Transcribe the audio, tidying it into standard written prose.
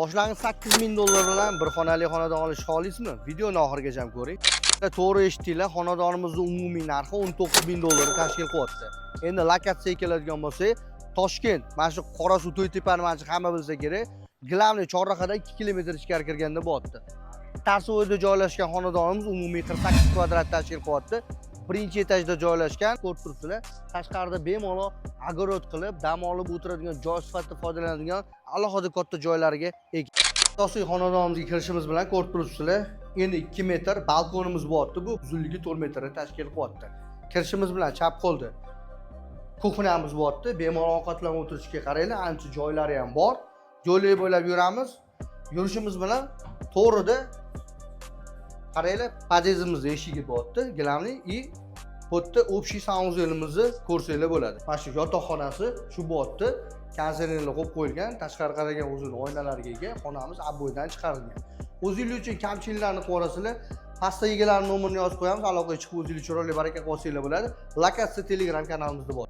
Boshlang'ich $8000 bilan bir xonali xonadon olishga olasizmi? Videoni oxirigacha ko'ring. To'g'ri eshitdinglar, xonadonimizning umumiy narxi $19000 tashkil qilyapti. Endi lokatsiyaga keladigan bo'lsak, Toshkent, mana shu Qorasuv To'ytepani mana shu hamma bilsa kerak, Glavniy chorrahadan 2 kilometr ichkari kirganda bo'lyapti. Tarsovoyda joylashgan xonadonimiz umumiy 48 kvadrat tashkil qilyapti. Birinchi etajda joylashgan, ko'rib turibsizlar. Tashqarida bemalol огород qilib, dam olib o'tiradigan joy sifatida foydalanadigan alohida katta joylarga ega. Asosiy xonadonimizga kirishimiz bilan ko'rib turibsizlar. Endi 2 metr balkonimiz bo'lyapti. Bu uzunligi 4 metrni tashkil qilyapti. Kirishimiz bilan chap qo'lda kuxnyamiz bo'lyapti. Bemalol ovqatlanib o'tirishga qaranglar, ancha joylari ham bor. Yo'llar bo'ylab yuramiz. Yurishimiz bilan to'g'rida qaranglar, podyezdimizda eshigi bo'lyapti. Glavniy и bitta общий sanuzelimizni ko'rsanglar bo'ladi. Mana shu yotoqxonasi shu bo'lyapti. Konsernerlar qo'yib qo'yilgan, tashqari qaragan o'zini oynalariga ega, xonamiz abboydan chiqarilgan. O'zingiz uchun kamchiliklarni qo'rasizlar, pastda egalarning nomerini yozib qo'yamiz, aloqaga chiqib o'zingiz chiroyli baraka qilsanglar bo'ladi. Lokatsiya Telegram kanalimizda bor.